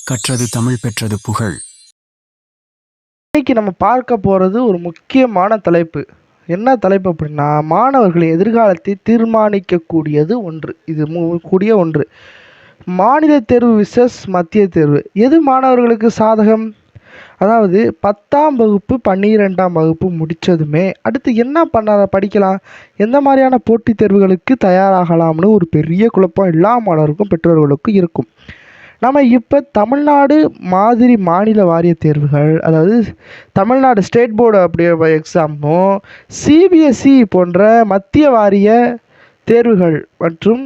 கற்றது தமிழ் பெற்றது புகழ். இன்னைக்கு நம்ம பார்க்க போகிறது ஒரு முக்கியமான தலைப்பு. என்ன தலைப்பு அப்படின்னா, மாணவர்களின் எதிர்காலத்தை தீர்மானிக்கக்கூடியது ஒன்று. இது கூடிய ஒன்று. மாநில தேர்வு விசஸ் மத்திய தேர்வு. எது மாணவர்களுக்கு சாதகம்? அதாவது 10ஆம் வகுப்பு 12ஆம் வகுப்பு முடித்ததுமே அடுத்து என்ன படிக்கலாம், எந்த மாதிரியான போட்டித் தேர்வுகளுக்கு தயாராகலாம்னு ஒரு பெரிய குழப்பம் எல்லா மாணவருக்கும் பெற்றோர்களுக்கும் இருக்கும். நம்ம இப்போ தமிழ்நாடு மாதிரி மாநில வாரிய தேர்வுகள், அதாவது தமிழ்நாடு ஸ்டேட் போர்டு அப்படிங்கிற எக்ஸாமும், சிபிஎஸ்சி போன்ற மத்திய வாரிய தேர்வுகள் மற்றும்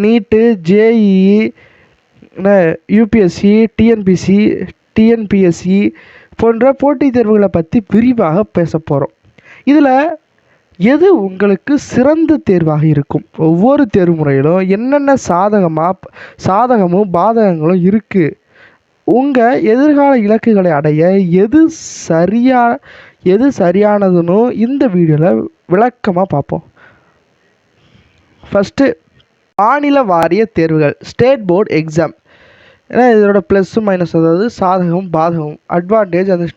நீட்டு, ஜேஇஇ, யூபிஎஸ்சி, டிஎன்பிஎஸ்சி போன்ற போட்டித் தேர்வுகளை பற்றி விரிவாக பேச போகிறோம். இதில் எது உங்களுக்கு சிறந்த தேர்வாக இருக்கும்? ஒவ்வொரு தேர்வு முறையிலும் என்னென்ன சாதகமும் பாதகங்களும் இருக்குது. உங்கள் எதிர்கால இலக்குகளை அடைய எது சரியானதுன்னு இந்த வீடியோவில் விளக்கமாக பார்ப்போம். ஃபஸ்ட்டு, மாநில வாரிய தேர்வுகள், ஸ்டேட் போர்டு எக்ஸாம். ஏன்னா இதோட ப்ளஸ்ஸு மைனஸ், அதாவது சாதகம் பாதகம், அட்வான்டேஜ் அந்த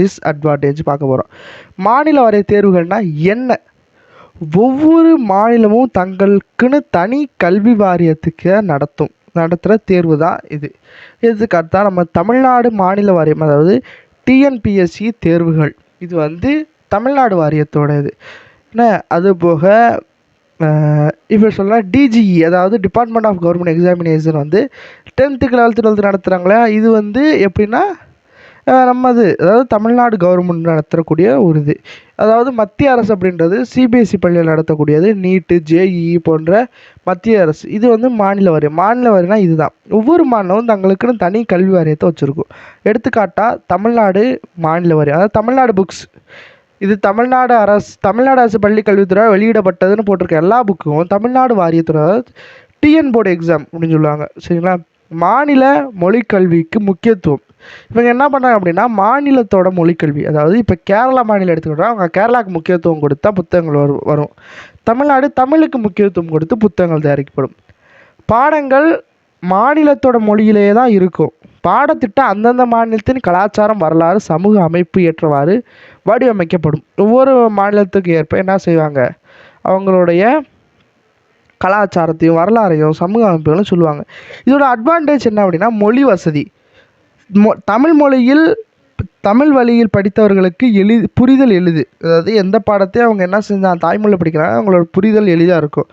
டிஸ்அட்வான்டேஜ் பார்க்க போகிறோம். மாநில வாரிய தேர்வுகள்னால் என்ன? ஒவ்வொரு மாநிலமும் தங்களுக்குன்னு தனி கல்வி வாரியத்துக்கு நடத்துகிற தேர்வு தான் இது. இதுக்கடுத்தா நம்ம தமிழ்நாடு மாநில வாரியம், அதாவது டிஎன்பிஎஸ்சி தேர்வுகள். இது தமிழ்நாடு வாரியத்தோட இது. ஏன்னா அது போக இப்போ சொல்லலாம் டிஜிஇ, அதாவது department of government examination 10th 11th 12th நடத்துகிறாங்களே. இது எப்படின்னா அதாவது தமிழ்நாடு கவர்மெண்ட் நடத்தக்கூடிய ஒரு இது. அதாவது மத்திய அரசு அப்படின்றது சிபிஎஸ்சி பள்ளியில் நடத்தக்கூடியது. நீட்டு, ஜேஇஇ போன்ற மத்திய அரசு. இது மாநில வாரியம். மாநில வாரியம்னா இதுதான். ஒவ்வொரு மாநிலமும் தங்களுக்குன்னு தனி கல்வி வாரியத்தை வச்சுருக்கும். எடுத்துக்காட்டாக தமிழ்நாடு மாநில வாரியம், அதாவது தமிழ்நாடு புக்ஸ். இது தமிழ்நாடு அரசு பள்ளி கல்வித்துறை வெளியிடப்பட்டதுன்னு போட்டிருக்க எல்லா புக்கும் தமிழ்நாடு வாரியத்துறை, டிஎன் போர்டு எக்ஸாம் அப்படின்னு சொல்லுவாங்க. சரிங்களா? மாநில மொழிக்கல்விக்கு முக்கியத்துவம். இவங்க என்ன பண்ணுறாங்க அப்படின்னா, மாநிலத்தோட மொழிக்கல்வி, அதாவது இப்போ கேரளா மாநிலம் எடுத்துக்கிட்டா அவங்க கேரளாவுக்கு முக்கியத்துவம் கொடுத்தா புத்தகங்கள் வரும். தமிழ்நாடு தமிழுக்கு முக்கியத்துவம் கொடுத்து புத்தகங்கள் தயாரிக்கப்படும். பாடங்கள் மாநிலத்தோட மொழியிலேயே தான் இருக்கும். பாடத்திட்டம் அந்தந்த மாநிலத்தின் கலாச்சாரம், வரலாறு, சமூக அமைப்பு ஏற்றவாறு வடிவமைக்கப்படும். ஒவ்வொரு மாநிலத்துக்கு ஏற்ப என்ன செய்வாங்க, அவங்களுடைய கலாச்சாரத்தையும் வரலாறையும் சமூக அமைப்புகளும் சொல்லுவாங்க. இதோட அட்வான்டேஜ் என்ன அப்படின்னா, மொழி வசதி. தமிழ் வழியில் படித்தவர்களுக்கு புரிதல் எளிது. அதாவது எந்த பாடத்தையும் அவங்க என்ன செஞ்சால் தாய்மொழியில் படிக்கிறாங்க, அவங்களோட புரிதல் எளிதாக இருக்கும்.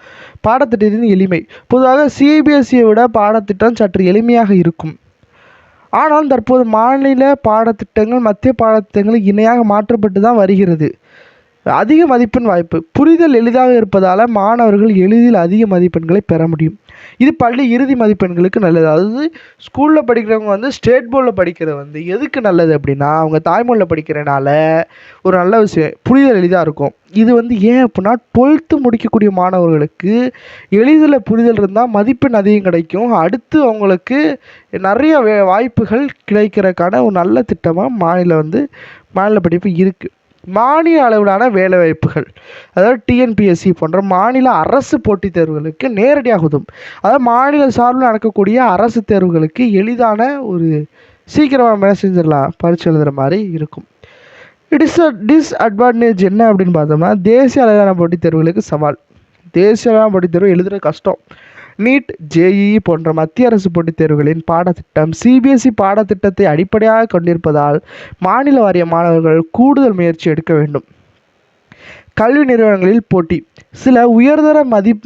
பாடத்திட்டத்தின் எளிமை. பொதுவாக சிபிஎஸ்சியை விட பாடத்திட்டம் சற்று எளிமையாக இருக்கும். ஆனால் தற்போது மாநில பாடத்திட்டங்கள் மத்திய பாடத்திட்டங்களுக்கு இணையாக மாற்றப்பட்டு தான் வருகிறது. அதிக மதிப்பெண் வாய்ப்பு. புரிதல் எளிதாக இருப்பதால் மாணவர்கள் எளிதில் அதிக மதிப்பெண்களை பெற முடியும். இது பள்ளி இறுதி மதிப்பெண்களுக்கு நல்லது. அதாவது ஸ்கூலில் படிக்கிறவங்க ஸ்டேட் போர்டில் படிக்கிறது எதுக்கு நல்லது அப்படின்னா, அவங்க தாய்மொழியில் படிக்கிறனால ஒரு நல்ல விஷயம், புரிதல் எளிதாக இருக்கும். இது ஏன் அப்படின்னா, 12th முடிக்கக்கூடிய மாணவர்களுக்கு எளிதில் புரிதல் இருந்தால் மதிப்பெண் அதிகம் கிடைக்கும். அடுத்து அவங்களுக்கு நிறைய வாய்ப்புகள் கிடைக்கிறதுக்கான ஒரு நல்ல திட்டமாக மாநில படிப்பு இருக்குது. மாநில அளவிலான வேலைவாய்ப்புகள், அதாவது டிஎன்பிஎஸ்சி போன்ற மாநில அரசு போட்டித் தேர்வுகளுக்கு நேரடியாக உதவும். அதாவது மாநில சார்பில் நடக்கக்கூடிய அரசு தேர்வுகளுக்கு எளிதான ஒரு சீக்கிரமாக செஞ்சிடலாம், பரீட்சை எழுதுகிற மாதிரி இருக்கும். டிஸ்அட்வான்டேஜ் என்ன அப்படின்னு பார்த்தோம்னா, தேசிய அளவிலான போட்டித் தேர்வுகளுக்கு சவால். தேசிய அளவிலான போட்டித் தேர்வு எழுதுகிற கஷ்டம். நீட், ஜேஇஇ போன்ற மத்திய அரசு போட்டித் தேர்வுகளின் பாடத்திட்டம் சிபிஎஸ்சி பாடத்திட்டத்தை அடிப்படையாக கொண்டிருப்பதால் மாநில வாரிய மாணவர்கள் கூடுதல் முயற்சி எடுக்க வேண்டும். கல்வி நிறுவனங்களில் போட்டி. சில உயர்தர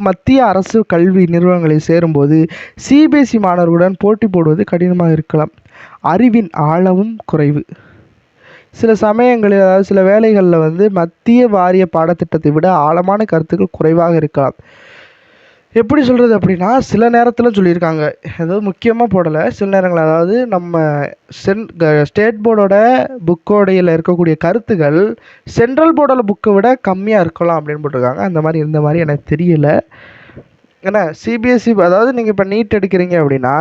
மத்திய அரசு கல்வி நிறுவனங்களில் சேரும்போது சிபிஎஸ்சி மாணவர்களுடன் போட்டி போடுவது கடினமாக இருக்கலாம். அறிவின் ஆழமும் குறைவு. சில சமயங்களில், அதாவது சில வேளைகளில் மத்திய வாரிய பாடத்திட்டத்தை விட ஆழமான கருத்துக்கள் குறைவாக இருக்கலாம். எப்படி சொல்கிறது அப்படின்னா, சில நேரத்தில் சொல்லியிருக்காங்க, அதாவது முக்கியமாக போடலை, சில நேரங்கள், அதாவது நம்ம ஸ்டேட் போர்டோட புக்கோடையில் இருக்கக்கூடிய கருத்துக்கள் சென்ட்ரல் போர்டோட புக்கை விட கம்மியாக இருக்கலாம் அப்படின்னு போட்டிருக்காங்க. இந்த மாதிரி எனக்கு தெரியலை. ஏன்னா சிபிஎஸ்சி, அதாவது நீங்கள் இப்போ நீட் எடுக்கிறீங்க அப்படின்னா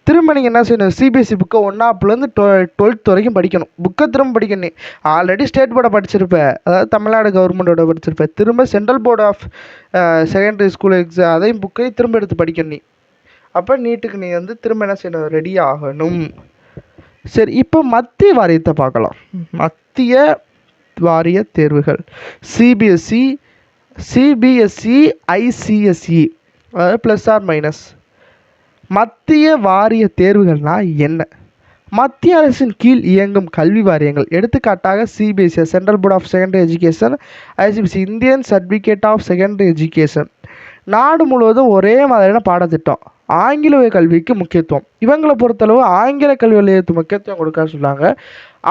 திரும்ப நீங்கள் என்ன செய்யணும், சிபிஎஸ்சி புக்கை 1ஆப்லேருந்து 12th வரைக்கும் படிக்கணும். புக்கை திரும்ப படிக்கணும். ஆல்ரெடி ஸ்டேட் போர்டை படிச்சிருப்பேன், அதாவது தமிழ்நாடு கவர்மெண்ட்டோட படிச்சிருப்பேன். திரும்ப central board of secondary school exam அதையும் புக்கையும் திரும்ப எடுத்து படிக்கணும். அப்போ நீட்டுக்கு நீ வந்து திரும்ப என்ன செய்யணும், ரெடி ஆகணும். சரி, இப்போ மத்திய வாரியத்தை பார்க்கலாம். மத்திய வாரிய தேர்வுகள் சிபிஎஸ்சி, ஐசிஎஸ்இ, அதாவது ப்ளஸ் ஆர் மைனஸ். மத்திய வாரிய தேர்வுகள்னா என்ன? மத்திய அரசின் கீழ் இயங்கும் கல்வி வாரியங்கள், எடுத்துக்காட்டாக CBSE central board of secondary education, ஐசிபிஎஸ்சி Indian certificate of secondary education. நாடு முழுவதும் ஒரே மாதிரியான பாடத்திட்டம், ஆங்கில கல்விக்கு முக்கியத்துவம். இவங்களை பொறுத்தளவு ஆங்கில கல்வி வழியத்து முக்கியத்துவம் கொடுக்க சொன்னாங்க.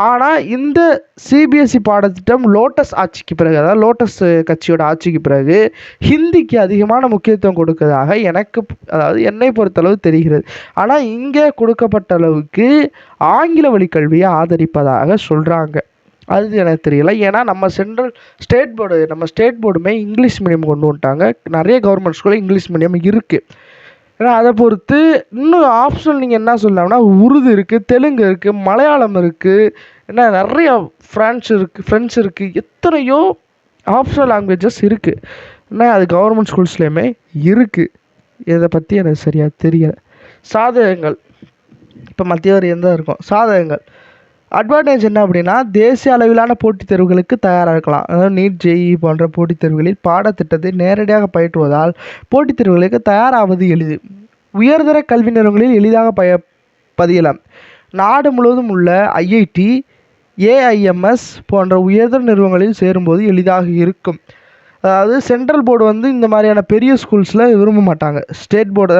ஆனால் இந்த சிபிஎஸ்சி பாடத்திட்டம் லோட்டஸ் ஆட்சிக்கு பிறகு, அதாவது லோட்டஸ் கட்சியோட ஆட்சிக்கு பிறகு ஹிந்திக்கு அதிகமான முக்கியத்துவம் கொடுக்கறதாக அதாவது என்னை பொறுத்தளவு தெரிகிறது. ஆனால் இங்கே கொடுக்கப்பட்ட அளவுக்கு ஆங்கில வழி கல்வியை ஆதரிப்பதாக சொல்கிறாங்க. அது எனக்கு தெரியல. ஏன்னா நம்ம ஸ்டேட் போர்டுமே இங்கிலீஷ் மீடியம் கொண்டு வந்துட்டாங்க. நிறைய கவர்மெண்ட் ஸ்கூலில் இங்கிலீஷ் மீடியம் இருக்குது. ஏன்னா அதை பொறுத்து இன்னும் ஆப்ஷனல் நீங்கள் என்ன சொல்லலாம்னா உருது இருக்குது, தெலுங்கு இருக்குது, மலையாளம் இருக்குது, என்ன நிறையா ஃப்ரெண்ட்ஸ் இருக்குது, எத்தனையோ ஆப்ஷனல் லாங்குவேஜஸ் இருக்குது. ஏன்னா அது கவர்மெண்ட் ஸ்கூல்ஸ்லேயுமே இருக்குது. இதை பற்றி எனக்கு சரியாக தெரியலை. சாதகங்கள், இப்போ மத்திய வாரியம் தான் இருக்கும். சாதகங்கள், அட்வான்டேஜ் என்ன அப்படின்னா தேசிய அளவிலான போட்டித் தேர்வுகளுக்கு தயாராக இருக்கலாம். அதாவது நீட், ஜேஇ போன்ற போட்டித் தேர்வுகளில் பாடத்திட்டத்தை நேரடியாக பயிற்றுவதால் போட்டித் தேர்வுகளுக்கு தயாராவது எளிது. உயர்தர கல்வி நிறுவனங்களில் எளிதாக பதியலாம். நாடு முழுவதும் உள்ள ஐஐடி, ஏஐஎம்எஸ் போன்ற உயர்தர நிறுவனங்களில் சேரும்போது எளிதாக இருக்கும். அதாவது சென்ட்ரல் போர்டு வந்து இந்த மாதிரியான பெரிய ஸ்கூல்ஸில் விரும்ப மாட்டாங்க. ஸ்டேட் போர்டை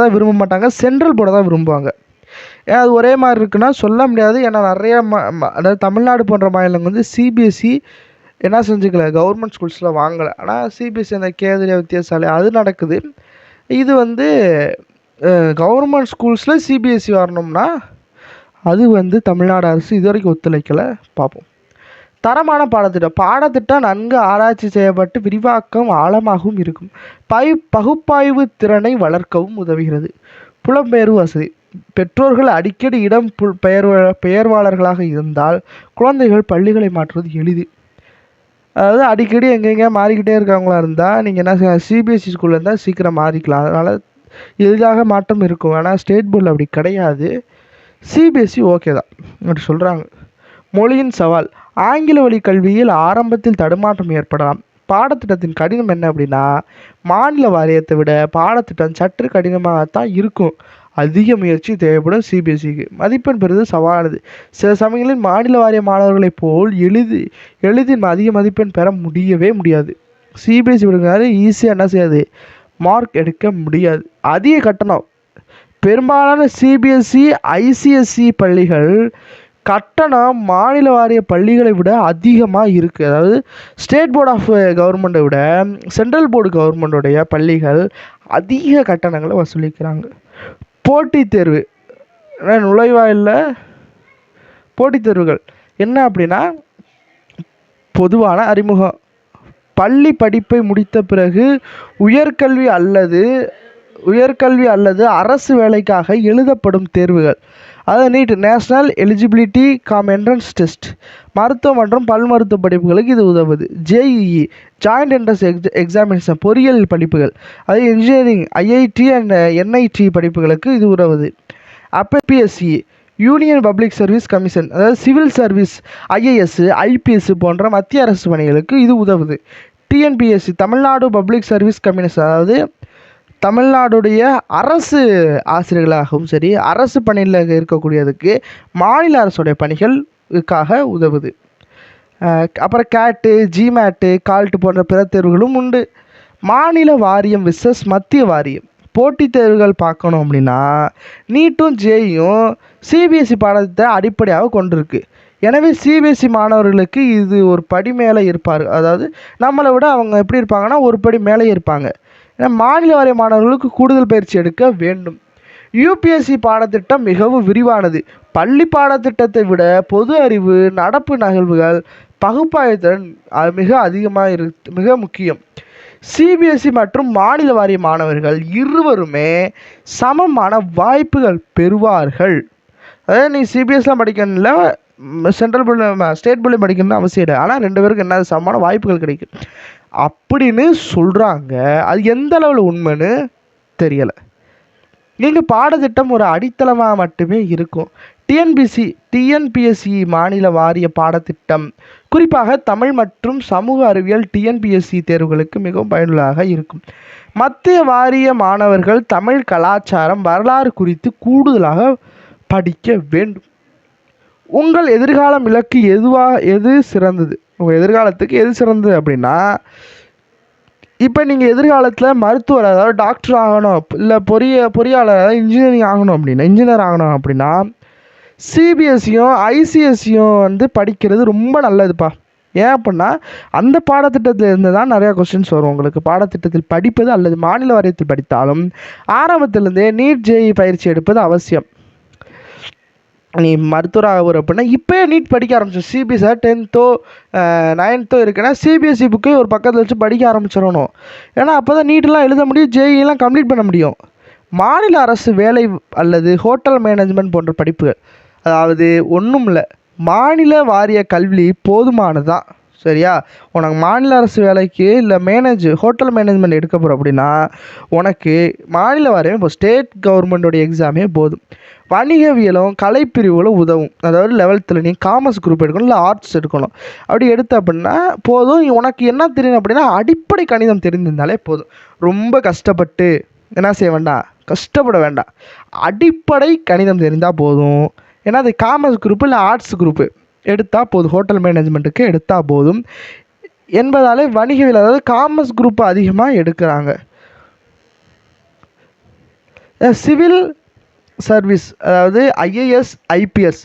தான் விரும்ப மாட்டாங்க, சென்ட்ரல் போர்டை தான் விரும்புவாங்க. ஏன் அது ஒரே மாதிரி இருக்குன்னா சொல்ல முடியாது. ஏன்னா நிறைய அதாவது தமிழ்நாடு போன்ற மாநிலங்கள் வந்து சிபிஎஸ்சி என்ன செஞ்சுக்கல, கவர்மெண்ட் ஸ்கூல்ஸில் வாங்கலை. ஆனால் சிபிஎஸ்சி அந்த கேந்திரிய வித்தியாசாலை அது நடக்குது. இது வந்து கவர்மெண்ட் ஸ்கூல்ஸில் சிபிஎஸ்சி வரணும்னா அது வந்து தமிழ்நாடு அரசு இது வரைக்கும் ஒத்துழைக்கலை. பார்ப்போம். தரமான பாடத்திட்டம் நன்கு ஆராய்ச்சி செய்யப்பட்டு விரிவாக்கம் ஆழமாகவும் இருக்கும். பகுப்பாய்வு திறனை வளர்க்கவும் உதவுகிறது. புலம்பெயர்வு வசதி, பெற்றோர்கள் அடிக்கடி பெயர்வாளர்களாக இருந்தால் குழந்தைகள் பள்ளிகளை மாற்றுவது எளிது. அதாவது அடிக்கடி எங்கெங்கே மாறிக்கிட்டே இருக்காங்களா இருந்தால் நீங்கள் என்ன சிபிஎஸ்சி ஸ்கூலில் இருந்தால் சீக்கிரம் மாறிக்கலாம். அதனால் எளிதாக மாற்றம் இருக்கும். ஆனால் ஸ்டேட் போர்டில் அப்படி கிடையாது. சிபிஎஸ்சி ஓகே தான் அப்படி சொல்கிறாங்க. மொழியின் சவால், ஆங்கில வழி கல்வியில் ஆரம்பத்தில் தடுமாற்றம் ஏற்படலாம். பாடத்திட்டத்தின் கடினம் என்ன அப்படின்னா மாநில வாரியத்தை விட பாடத்திட்டம் சற்று கடினமாகத்தான் இருக்கும். அதிக முயற்சி தேவைப்படும். சிபிஎஸ்சிக்கு மதிப்பெண் பெறுவது சவாலானது. சில சமயங்களில் மாநில வாரிய மாணவர்களைப் போல் எளிதில் அதிக மதிப்பெண் பெற முடியாது. சிபிஎஸ்சி விடுங்காது ஈஸியாக என்ன செய்யாது, மார்க் எடுக்க முடியாது. அதிக கட்டணம், பெரும்பாலான சிபிஎஸ்சி, ஐசிஎஸ்இ பள்ளிகள் கட்டணம் மாநில வாரிய பள்ளிகளை விட அதிகமாக இருக்குது. அதாவது ஸ்டேட் போர்ட் ஆஃப் கவர்மெண்ட்டை விட சென்ட்ரல் போர்டு கவர்மெண்ட்டுடைய பள்ளிகள் அதிக கட்டணங்களை வசூலிக்கிறாங்க. போட்டித் தேர்வு, நுழைவாயிலில் போட்டித் தேர்வுகள் என்ன அப்படின்னா பொதுவான அறிமுகம், பள்ளி படிப்பை முடித்த பிறகு உயர்கல்வி அல்லது அரசு வேலைக்காக எழுதப்படும் தேர்வுகள். அதாவது NEET, national eligibility cum entrance test. மருத்துவ மற்றும் பல் மருத்துவ படிப்புகளுக்கு இது உதவுது. ஜேஇஇ, ஜாயிண்ட் என்ட்ரன்ஸ் எக்ஸாமினேஷன், பொறியியல் படிப்புகள். அது இன்ஜினியரிங், ஐஐடி அண்ட் என்ஐடி படிப்புகளுக்கு இது உதவுது. அப்போ BSc, union public service commission, அதாவது சிவில் சர்வீஸ், ஐஏஎஸ், ஐபிஎஸ் போன்ற மத்திய அரசு பணிகளுக்கு இது உதவுது. TNPSC, Tamil Nadu public service commission, அதாவது தமிழ்நாடுடைய அரசு ஆசிரியர்களாகவும் சரி அரசு பணியில் இருக்கக்கூடியதுக்கு மாநில அரசுடைய பணிகளுக்காக உதவுது. அப்புறம் கேட்டு, ஜிமேட்டு, கால்ட்டு போன்ற பிற தேர்வுகளும் உண்டு. மாநில வாரியம் விசஸ் மத்திய வாரியம். போட்டித் தேர்வுகள் பார்க்கணும் அப்படின்னா நீட்டும் ஜேயும் சிபிஎஸ்சி பாடத்தை அடிப்படையாக கொண்டிருக்கு. எனவே சிபிஎஸ்சி மாணவர்களுக்கு இது ஒரு படி மேலே இருப்பார். அதாவது நம்மளை விட அவங்க எப்படி இருப்பாங்கன்னா ஒரு படி மேலே இருப்பாங்க. ஏன்னா மாநில வாரிய மாணவர்களுக்கு கூடுதல் பயிற்சி எடுக்க வேண்டும். யூபிஎஸ்சி பாடத்திட்டம் மிகவும் விரிவானது. பள்ளி பாடத்திட்டத்தை விட பொது அறிவு, நடப்பு நிகழ்வுகள், பகுப்பாய்வுத்திறன் மிக முக்கியம். சிபிஎஸ்சி மற்றும் மாநில வாரிய மாணவர்கள் இருவருமே சமமான வாய்ப்புகள் பெறுவார்கள். அதாவது நீ சிபிஎஸ்சிலாம் படிக்கணும்ல, சென்ட்ரல் போர்டு ஸ்டேட் போர்டு படிக்கணும்னு அவசியம் இல்லை. ஆனால் 2 பேருக்கு என்ன சமமான வாய்ப்புகள் கிடைக்கும் அப்படின்னு சொல்கிறாங்க. அது எந்த அளவில் உண்மைன்னு தெரியலை. இங்கே பாடத்திட்டம் ஒரு அடித்தளமாக மட்டுமே இருக்கும். டிஎன்பிஎஸ்சி மாநில வாரிய பாடத்திட்டம் குறிப்பாக தமிழ் மற்றும் சமூக அறிவியல் டிஎன்பிஎஸ்சி தேர்வுகளுக்கு மிகவும் பயனுள்ளதாக இருக்கும். மத்திய வாரிய மாணவர்கள் தமிழ் கலாச்சாரம் வரலாறு குறித்து கூடுதலாக படிக்க வேண்டும். உங்கள் எதிர்காலம் இலக்கு எது சிறந்தது? உங்கள் எதிர்காலத்துக்கு எது சிறந்தது அப்படின்னா, இப்போ நீங்கள் எதிர்காலத்தில் மருத்துவர், அதாவது டாக்டர் ஆகணும், இல்லை பொறியாளர், அதாவது இன்ஜினியர் ஆகணும் அப்படின்னா சிபிஎஸ்சியும் ஐசிஎஸ்சியும் வந்து படிக்கிறது ரொம்ப நல்லதுப்பா. ஏன் அப்படின்னா அந்த பாடத்திட்டத்தில் இருந்து தான் நிறையா கொஸ்டின்ஸ் வரும் உங்களுக்கு. பாடத்திட்டத்தில் படிப்பது அல்லது மாநில வாரியத்தில் படித்தாலும் ஆரம்பத்திலேருந்தே நீட் ஜேஇ பயிற்சி எடுப்பது அவசியம். நீ மருத்துவராக வரும் அப்படின்னா இப்போயே நீட் படிக்க ஆரம்பிச்சோம். சிபிஎஸ்சி 10th 9th இருக்குன்னா சிபிஎஸ்சி புக்கே ஒரு பக்கத்தில் வச்சு படிக்க ஆரம்பிச்சிடணும். ஏன்னா அப்போ தான் நீட்டெலாம் எழுத முடியும், ஜேஇலாம் கம்ப்ளீட் பண்ண முடியும். மாநில அரசு வேலை அல்லது ஹோட்டல் மேனேஜ்மெண்ட் போன்ற படிப்புகள், அதாவது ஒன்றும் இல்லை, மாநில வாரிய கல்வி போதுமானதான். சரியா? உனக்கு மாநில அரசு வேலைக்கு இல்லை ஹோட்டல் மேனேஜ்மெண்ட் எடுக்க போகிற அப்படின்னா உனக்கு மாநில வாரியமே இப்போ ஸ்டேட் கவர்மெண்ட்டோடைய எக்ஸாமே போதும். வணிகவியலும் கலைப்பிரிவுகளும் உதவும். அதாவது 11th நீ காமர்ஸ் குரூப் எடுக்கணும், இல்லை ஆர்ட்ஸ் எடுக்கணும். அப்படி எடுத்த அப்படின்னா போதும். உனக்கு என்ன தெரியும் அப்படின்னா அடிப்படை கணிதம் தெரிஞ்சிருந்தாலே போதும். ரொம்ப கஷ்டப்பட்டு என்ன செய்ய வேண்டாம், கஷ்டப்பட வேண்டாம். அடிப்படை கணிதம் தெரிந்தால் போதும். ஏன்னா அது காமர்ஸ் குரூப்பு இல்லை ஆர்ட்ஸ் குரூப்பு எடுத்தால் போதும், ஹோட்டல் மேனேஜ்மெண்ட்டுக்கு எடுத்தால் போதும் என்பதாலே வணிகவியல், அதாவது காமர்ஸ் குரூப்பு அதிகமாக எடுக்கிறாங்க. சிவில் சர்வீஸ், அதாவது ஐஏஎஸ் ஐபிஎஸ்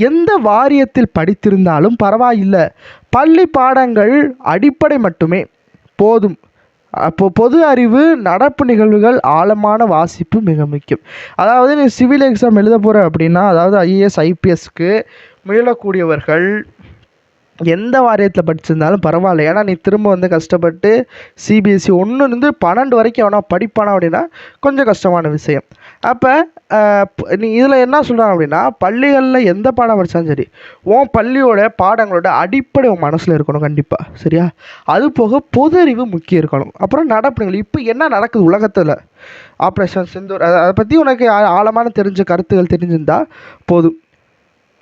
எந்த வாரியத்தில் படித்திருந்தாலும் பரவாயில்லை, பள்ளி பாடங்கள் அடிப்படை மட்டுமே போதும். அப்போது பொது அறிவு, நடப்பு நிகழ்வுகள், ஆழமான வாசிப்பு மிக முக்கியம். அதாவது நீ சிவில் எக்ஸாம் எழுத போகிற அப்படின்னா, அதாவது ஐஏஎஸ் ஐபிஎஸ்க்கு முயலக்கூடியவர்கள் எந்த வாரியத்தில் படிச்சிருந்தாலும் பரவாயில்ல. ஏன்னா நீ திரும்ப வந்து கஷ்டப்பட்டு சிபிஎஸ்சி 1 to 12 வரைக்கும் எவனா படிப்பானா அப்படின்னா கொஞ்சம் கஷ்டமான விஷயம். அப்போ நீ இதில் என்ன சொல்கிறாங்க அப்படின்னா, பள்ளிகளில் எந்த பாடம் படித்தாலும் சரி, உன் பள்ளியோட பாடங்களோட அடிப்படை உன் மனசில் இருக்கணும் கண்டிப்பாக. சரியா? அது போக பொது அறிவு முக்கியம் இருக்கணும். அப்புறம் நடப்புகள், இப்போ என்ன நடக்குது உலகத்தில், ஆப்ரேஷன் சிந்தூர், அதை பற்றி உனக்கு ஆழமான கருத்துக்கள் தெரிஞ்சிருந்தால் போதும்.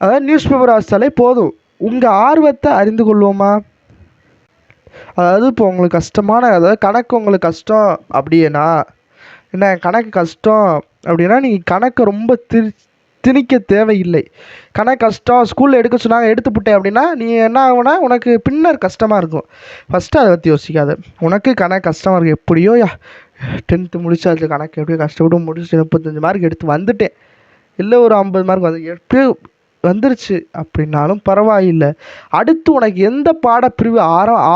அதாவது நியூஸ் பேப்பர் வாசித்தாலே போதும். உங்கள் ஆர்வத்தை அறிந்து கொள்வோமா? அதாவது இப்போ உங்களுக்கு அதாவது கணக்கு உங்களுக்கு கஷ்டம் அப்படின்னா, என்ன கணக்கு கஷ்டம் அப்படின்னா நீங்கள் கணக்கை ரொம்ப திணிக்க தேவையில்லை. கணக்கு கஷ்டம், ஸ்கூலில் எடுக்க சொன்னாங்க எடுத்துவிட்டேன் அப்படின்னா நீ என்ன ஆகுனா உனக்கு பின்னர் கஷ்டமாக இருக்கும். ஃபஸ்ட்டு அதை பற்றி யோசிக்காத. உனக்கு கணக்கு கஷ்டமாக இருக்குது, எப்படியோ 10th முடிச்சாச்சு, கணக்கு எப்படியோ கஷ்டப்பட்டு முடிச்சு 35 மார்க் எடுத்து வந்துட்டேன், இல்லை ஒரு 50 மார்க் வந்து எப்படியோ வந்துருச்சு அப்படின்னாலும் பரவாயில்லை. அடுத்து உனக்கு எந்த பாடப்பிரிவு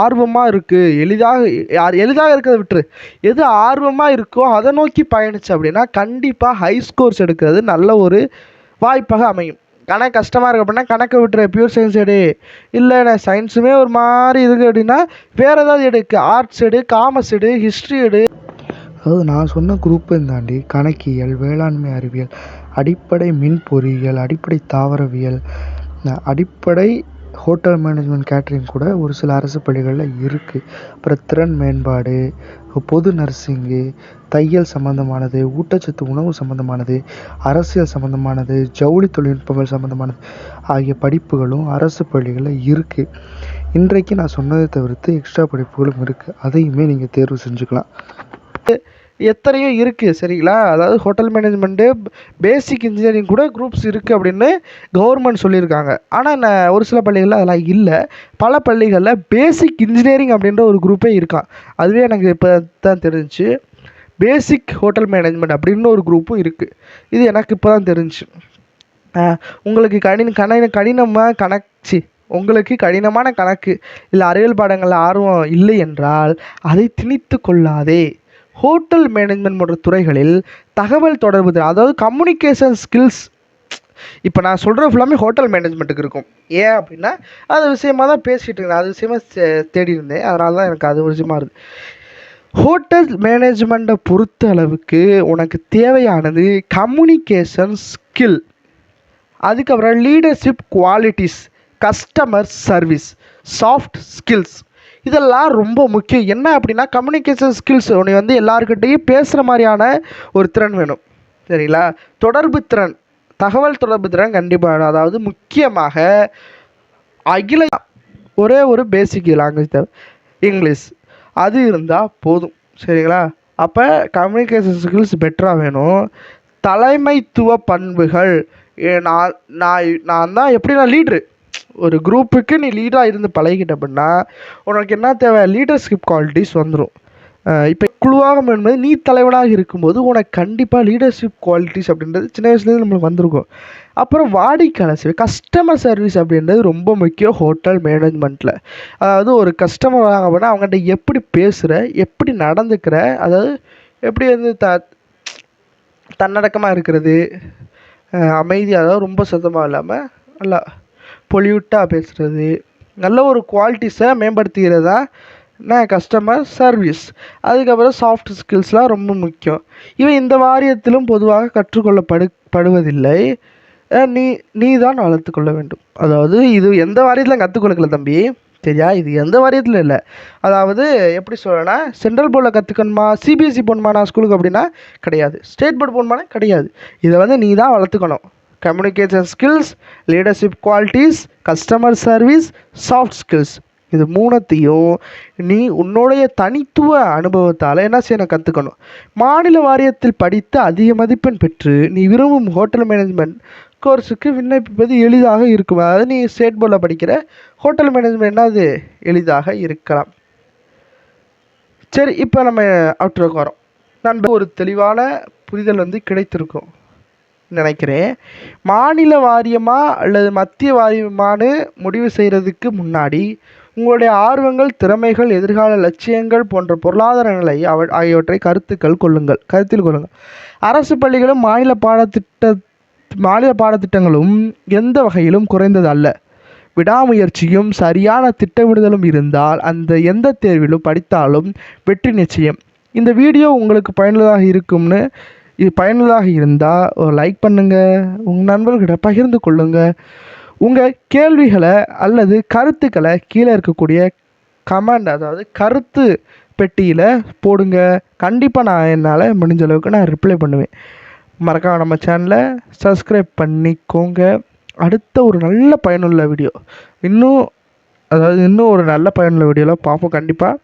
ஆர்வமாக இருக்குது, எளிதாக இருக்கிறத விட்டுரு, எது ஆர்வமாக இருக்கோ அதை நோக்கி பயணிச்சு அப்படின்னா கண்டிப்பாக ஹை ஸ்கோர்ஸ் எடுக்கிறது நல்ல ஒரு வாய்ப்பாக அமையும். கணக்கு கஷ்டமாக இருக்குது அப்படின்னா கணக்கை விட்டுரு, பியூர் சயின்ஸ் எடு. இல்லை நான் சயின்ஸுமே ஒரு மாதிரி இருக்குது அப்படின்னா வேறு ஏதாவது எடுக்கு, ஆர்ட்ஸ் எடு, காமர்ஸ் எடு, ஹிஸ்ட்ரி எடு. அதாவது நான் சொன்ன குரூப்பை தாண்டி கணக்கியல், வேளாண்மை அறிவியல், அடிப்படை மின் பொறியியல், அடிப்படை தாவரவியல், அடிப்படை ஹோட்டல் மேனேஜ்மெண்ட், கேட்ரிங் கூட ஒரு சில அரசு பள்ளிகளில் இருக்குது. அப்புறம் திறன் மேம்பாடு, பொது நர்சிங்கு, தையல் சம்மந்தமானது, ஊட்டச்சத்து உணவு சம்மந்தமானது, அரசியல் சம்மந்தமானது, ஜவுளி தொழில்நுட்பங்கள் சம்மந்தமானது ஆகிய படிப்புகளும் அரசு பள்ளிகளில் இருக்குது. இன்றைக்கு நான் சொன்னதை தவிர்த்து எக்ஸ்ட்ரா படிப்புகளும் இருக்குது. அதையுமே நீங்கள் தேர்வு செஞ்சுக்கலாம். எத்தனையோ இருக்குது. சரிங்களா? அதாவது ஹோட்டல் மேனேஜ்மெண்ட்டு, பேசிக் இன்ஜினியரிங் கூட குரூப்ஸ் இருக்குது அப்படின்னு கவர்மெண்ட் சொல்லியிருக்காங்க. ஆனால் ஒரு சில பள்ளிகளில் அதெல்லாம் இல்லை. பல பள்ளிகளில் பேசிக் இன்ஜினியரிங் அப்படின்ற ஒரு குரூப்பே இருக்கான். அதுவே எனக்கு இப்போ தான் தெரிஞ்சிச்சு. பேசிக் ஹோட்டல் மேனேஜ்மெண்ட் அப்படின்னு ஒரு குரூப்பும் இருக்குது. இது எனக்கு இப்போ தான் தெரிஞ்சிச்சு. உங்களுக்கு உங்களுக்கு கடினமான கணக்கு இல்லை அறிவியல் பாடங்களில் ஆர்வம் இல்லை என்றால் அதை திணித்து கொள்ளாதே. ஹோட்டல் மேனேஜ்மெண்ட் போன்ற துறைகளில் தகவல் தொடர்பு, அதாவது கம்யூனிகேஷன் ஸ்கில்ஸ், இப்போ நான் சொல்கிறது ஃபுல்லாமே ஹோட்டல் மேனேஜ்மெண்ட்டுக்கு இருக்கும். ஏன் அப்படின்னா அது விஷயமாக தான் பேசிகிட்டு இருந்தேன், அது விஷயமாக தேடி இருந்தேன், அதனால தான் எனக்கு அது விஷயமா இருக்குது. ஹோட்டல் மேனேஜ்மெண்ட்டை பொறுத்த அளவுக்கு உனக்கு தேவையானது கம்யூனிகேஷன் ஸ்கில், அதுக்கப்புறம் leadership qualities, customer service, soft skills, இதெல்லாம் ரொம்ப முக்கியம். என்ன அப்படின்னா கம்யூனிகேஷன் ஸ்கில்ஸ் உன்னை வந்து எல்லாருக்கிட்டையும் பேசுகிற மாதிரியான ஒரு திறன் வேணும். சரிங்களா? தொடர்பு திறன், தகவல் தொடர்பு திறன் கண்டிப்பாக வேணும். அதாவது முக்கியமாக அகில ஒரே ஒரு பேசிக் லாங்குவேஜ் தேவை, இங்கிலீஷ். அது இருந்தால் போதும். சரிங்களா? அப்போ கம்யூனிகேஷன் ஸ்கில்ஸ் பெட்டராக வேணும். தலைமைத்துவ பண்புகள், நான் நான் நான் தான் எப்படின்னா லீட்ரு, ஒரு குரூப்புக்கு நீ லீடராக இருந்து பழகிட்ட அப்படின்னா உனக்கு என்ன தேவை, லீடர்ஷிப் குவாலிட்டிஸ் வந்துடும். இப்போ குழுவாக என்பது நீ தலைவனாக இருக்கும்போது உனக்கு கண்டிப்பாக லீடர்ஷிப் குவாலிட்டிஸ் அப்படின்றது சின்ன வயசுலேருந்து நம்மளுக்கு வந்திருக்கும். அப்புறம் வாடிக்கையாளர் சேவை, கஸ்டமர் சர்வீஸ் அப்படின்றது ரொம்ப முக்கியம் ஹோட்டல் மேனேஜ்மெண்ட்டில். அதாவது ஒரு கஸ்டமர் வராங்க அப்படின்னா அவங்ககிட்ட எப்படி பேசுகிற, எப்படி நடந்துக்கிற, அதாவது எப்படி வந்து தன்னடக்கமாக இருக்கிறது, அமைதியாக, அதாவது ரொம்ப சத்தமாக இல்லாமல் நல்லா பொலியூட்டாக பேசுகிறது, நல்ல ஒரு குவாலிட்டிஸை மேம்படுத்திக்கிறது தான் என்ன கஸ்டமர் சர்வீஸ். அதுக்கப்புறம் சாஃப்ட் ஸ்கில்ஸ்லாம் ரொம்ப முக்கியம். இவை இந்த வாரியத்திலும் பொதுவாக கற்றுக்கொள்ளப்படுவதில்லை. நீ தான் வளர்த்துக்கொள்ள வேண்டும். அதாவது இது எந்த வாரியத்தில் கற்றுக்கொடுக்கல தம்பி, சரியா? இது எந்த வாரியத்தில் இல்லை. அதாவது எப்படி சொல்லணும்னா சென்ட்ரல் போர்டில் கற்றுக்கணுமா, சிபிஎஸ்சி போகணுமா நான் ஸ்கூலுக்கு அப்படின்னா கிடையாது, ஸ்டேட் போர்டு போகணுமானா கிடையாது. இதை வந்து நீ தான் வளர்த்துக்கணும். Communication skills, leadership qualities, customer service, soft skills, இது மூணத்தையும் நீ உன்னுடைய தனித்துவ அனுபவத்தால் என்ன செய்யணும், கற்றுக்கணும். மாநில வாரியத்தில் படித்து அதிக மதிப்பெண் பெற்று நீ விரும்பும் ஹோட்டல் மேனேஜ்மெண்ட் கோர்ஸுக்கு விண்ணப்பிப்பது எளிதாக இருக்கும். அதாவது நீ ஸ்டேட் போர்டில் படிக்கிற ஹோட்டல் மேனேஜ்மெண்ட் அது எளிதாக இருக்கலாம். சரி, இப்போ நம்ம அவுட்ரோக்கு வரோம். நான் ஒரு தெளிவான புரிதல் வந்து கிடைத்திருக்கும் நினைக்கிறேன். மாநில வாரியமாக அல்லது மத்திய வாரியமானு முடிவு செய்கிறதுக்கு முன்னாடி உங்களுடைய ஆர்வங்கள், திறமைகள், எதிர்கால லட்சியங்கள் போன்ற பொருளாதார நிலை ஆகியவற்றை கருத்தில் கொள்ளுங்கள். அரசு பள்ளிகளும் மாநில பாடத்திட்டங்களும் எந்த வகையிலும் குறைந்தது அல்ல. விடாமுயற்சியும் சரியான திட்டமிடுதலும் இருந்தால் அந்த எந்த தேர்விலும் படித்தாலும் வெற்றி நிச்சயம். இந்த வீடியோ உங்களுக்கு பயனுள்ளதாக இருந்தால் ஒரு லைக் பண்ணுங்கள், உங்கள் நண்பர்கிட்ட பகிர்ந்து கொள்ளுங்கள். உங்கள் கேள்விகளை அல்லது கருத்துக்களை கீழே இருக்கக்கூடிய கமெண்ட், அதாவது கருத்து பெட்டியில் போடுங்க. கண்டிப்பாக நான் என்னால் முடிஞ்ச அளவுக்கு நான் ரிப்ளை பண்ணுவேன். மறக்காம நம்ம சேனலை சப்ஸ்கிரைப் பண்ணிக்கோங்க. அடுத்த ஒரு நல்ல பயனுள்ள வீடியோ இன்னும் ஒரு நல்ல பயனுள்ள வீடியோவில் பார்ப்போம் கண்டிப்பாக.